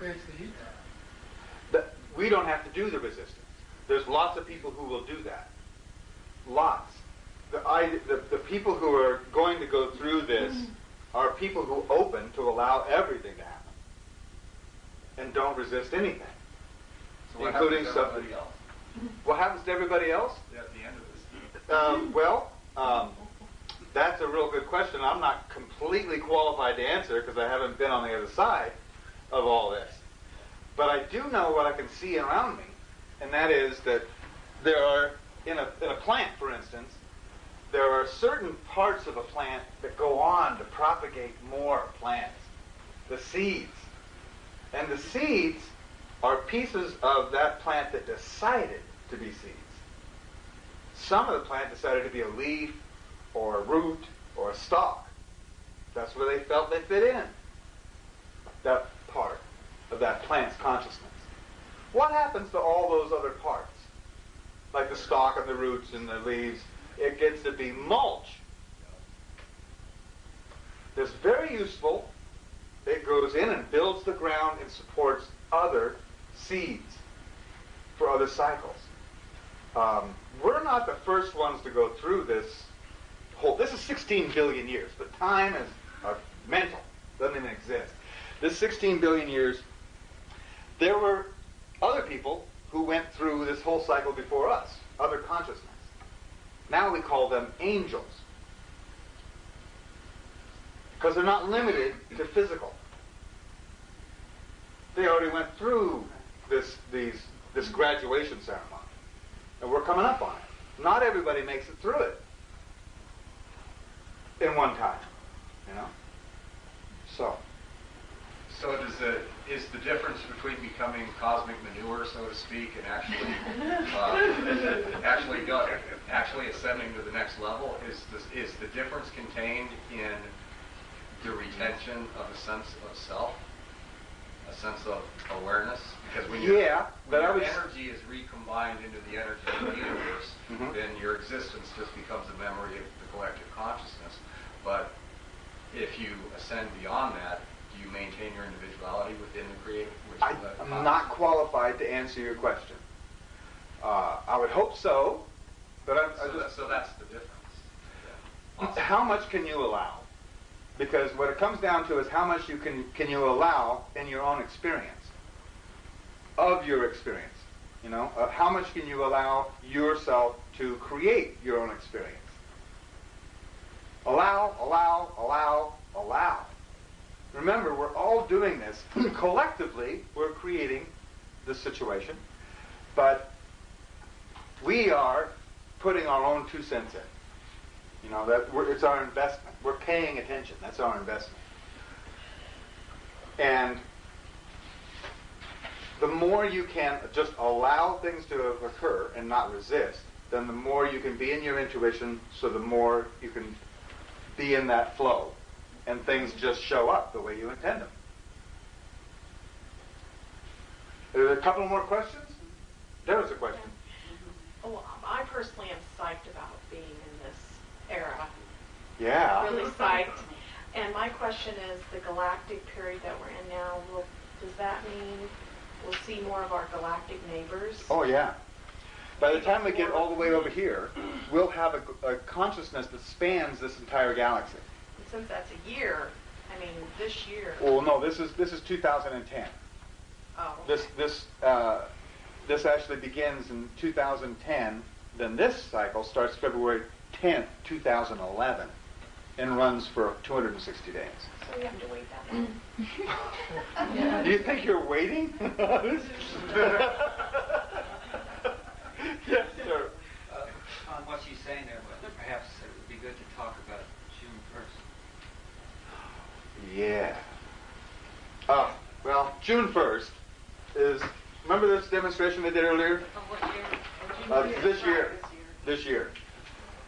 creates the heat? We don't have to do the resistance. There's lots of people who will do that. Lots. The people who are going to go through this are people who open to allow everything to happen and don't resist anything, So including everybody else. What happens to everybody else? At the end of this. That's a real good question. I'm not completely qualified to answer because I haven't been on the other side of all this. But I do know what I can see around me, and that is that there are, in a plant, for instance, there are certain parts of a plant that go on to propagate more plants, the seeds. And the seeds are pieces of that plant that decided to be seeds. Some of the plant decided to be a leaf or a root or a stalk. That's where they felt they fit in, that part of that plant's consciousness. What happens to all those other parts? Like the stalk and the roots and the leaves, it gets to be mulch. That's very useful. It goes in and builds the ground and supports other seeds for other cycles. We're not the first ones to go through this this is 16 billion years, but time is mental, doesn't even exist. This 16 billion years, there were other people who went through this whole cycle before us, other consciousness. Now we call them angels, because they're not limited to physical. They already went through this graduation ceremony, and we're coming up on it. Not everybody makes it through it in one time, you know. So is the difference between becoming cosmic manure, so to speak, and actually ascending to the next level, is the difference contained in the retention of a sense of self, a sense of awareness? Because when your energy is recombined into the energy of the universe, then your existence just becomes a memory of the collective consciousness. But if you ascend beyond that, do you maintain your individuality within the creative? I'm not qualified to answer your question. I would hope so, but so that's the difference. Yeah. Awesome. How much can you allow? Because what it comes down to is how much can you allow in your own experience, of your experience. You know, how much can you allow yourself to create your own experience? Allow, allow, allow, allow. Remember, we're all doing this. Collectively, we're creating this situation, but we are putting our own 2 cents in. You know, it's our investment. We're paying attention. That's our investment. And the more you can just allow things to occur and not resist, then the more you can be in your intuition, so the more you can be in that flow, and things just show up the way you intend them. Are there a couple more questions? There was a question. Well, I personally am psyched about being in this era. Yeah. Really psyched. And my question is, the galactic period that we're in now, does that mean we'll see more of our galactic neighbors? Oh, yeah. By the time we get all the way over here, we'll have a consciousness that spans this entire galaxy. And since that's a year, I mean, this year. Well, no, this is 2010. Oh. This actually begins in 2010. Then this cycle starts February 10th, 2011, and runs for 260 days. So we have to wait that long. Do you think you're waiting? Yes, sir. On what she's saying there, but perhaps it would be good to talk about June 1st. Yeah. Well, June 1st is, remember this demonstration they did earlier? Of what year? This year.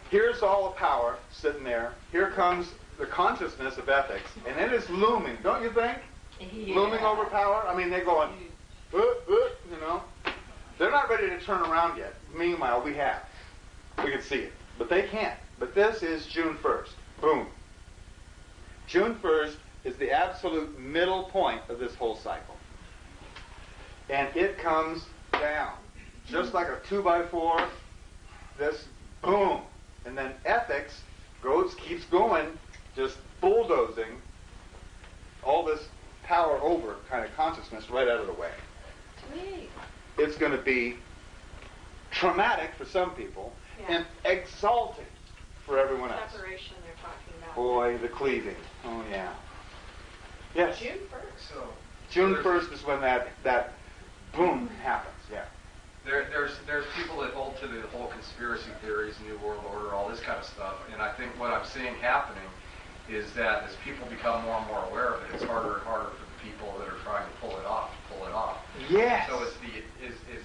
Here's all the power sitting there. Here comes the consciousness of ethics, and it is looming, don't you think? Yeah. Looming over power? I mean, they're going, you know. They're not ready to turn around yet. Meanwhile, we have. We can see it. But they can't. But this is June 1st. Boom. June 1st is the absolute middle point of this whole cycle. and it comes down just like a 2x4. This boom, and then ethics keeps going, just bulldozing all this power over kind of consciousness right out of the way. Sweet. It's going to be traumatic for some people and exalting for everyone else. Separation they're talking about. Boy, the cleaving. Oh, yeah. Yes. June 1st. So June 1st is when that boom happens, yeah. There's people that hold to the whole conspiracy theories, New World Order, all this kind of stuff, and I think what I'm seeing happening is that as people become more and more aware of it, it's harder and harder for the people that are trying to pull it off. Yes. So is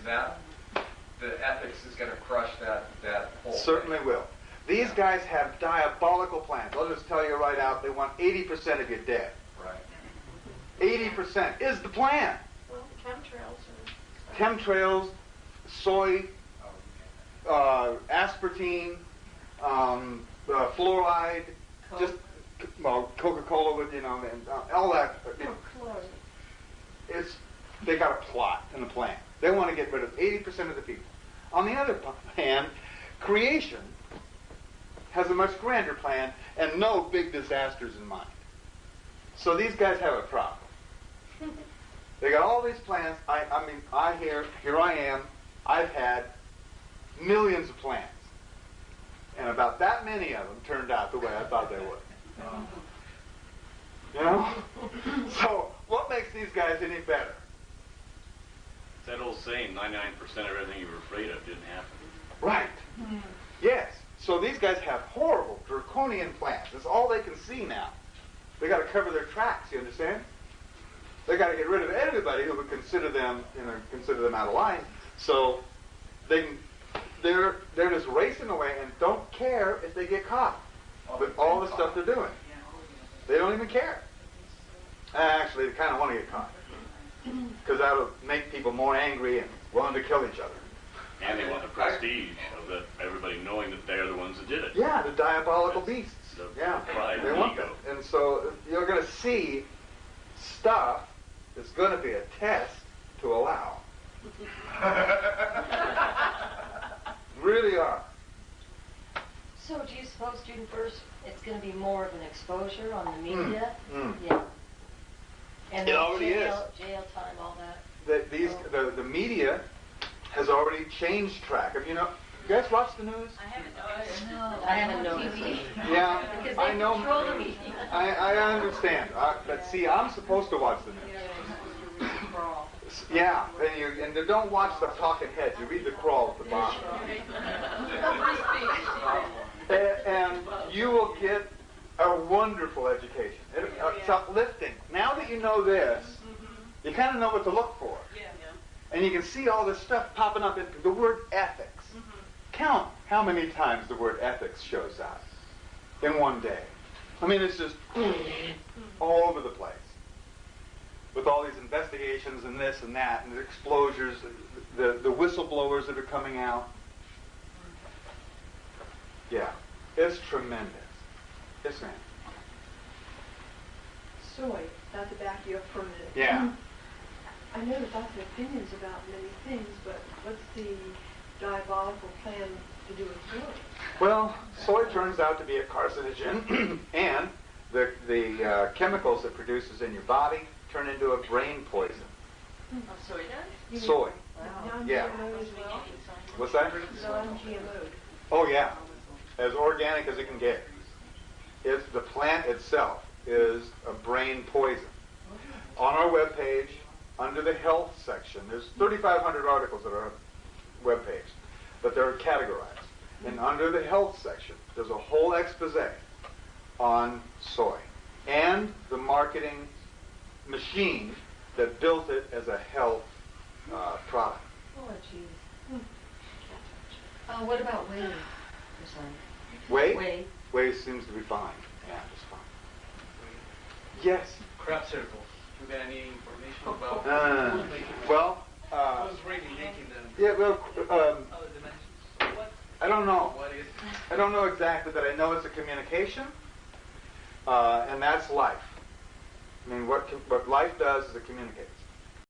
that the ethics is going to crush that whole Certainly thing? will. These guys have diabolical plans. I'll just tell you right out, they want 80% of you dead. Right. 80% is the plan. Well, chemtrails are... Chemtrails, soy, aspartame, fluoride, just Coca-Cola with and all that. They got a plot and a plan. They want to get rid of 80% of the people. On the other hand, creation has a much grander plan and no big disasters in mind. So these guys have a problem. They got all these plans. Here I am. I've had millions of plans. And about that many of them turned out the way I thought they would. You know? So, what makes these guys any better? It's that old saying, 99% of everything you were afraid of didn't happen. Right. Yes. So these guys have horrible, draconian plans. That's all they can see now. They got to cover their tracks, you understand? They got to get rid of everybody who would consider them out of line. So they're just racing away and don't care if they get caught with all the stuff they're doing. They don't even care. Actually, they kind of want to get caught because that will make people more angry and willing to kill each other. And they want the prestige of everybody knowing that they're the ones that did it. Yeah, the diabolical beasts. The Yeah, pride, they the want ego. that. And so you're going to see stuff that's going to be a test to allow. Really are. So do you suppose June 1st it's going to be more of an exposure on the media? Mm. Yeah. And It then already jail time, all that. The media has already changed track. You guys watch the news? I haven't noticed. Yeah, Because I they know. control the media. I understand. But see, I'm supposed to watch the news. Yeah, and you don't watch the talking heads. You read the crawl at the bottom. And you will get a wonderful education. It's uplifting. Now that you know this, you kind of know what to look for. And you can see all this stuff popping up in the word ethics. Count how many times the word ethics shows up in one day. I mean, it's just all over the place. With all these investigations and this and that, and the exposures, the whistleblowers that are coming out. Yeah, it's tremendous. Yes, ma'am. Soy, not to back you up for a minute. Yeah. I know there's lots of opinions about many things, but what's the diabolical plan to do with soy? Well, soy turns out to be a carcinogen, and the chemicals it produces in your body turn into a brain poison. Soy does? Soy. Non-GMO Yeah. as well? What's that? Non-GMO. Oh, yeah. As organic as it can get. The plant itself is a brain poison. On our webpage, under the health section, there's 3,500 articles that are on our webpage, but they're categorized. And under the health section, there's a whole expose on soy and the marketing machine that built it as a health product. Oh, jeez. What about whey? Whey? Whey. Whey seems to be fine. Yeah, it's fine. Yes. Crop circles. Do you got any information about Well, who's really making them? yeah, well, Other dimensions? What? I don't know. What is? I don't know exactly, but I know it's a communication, and that's life. I mean, what life does is it communicates.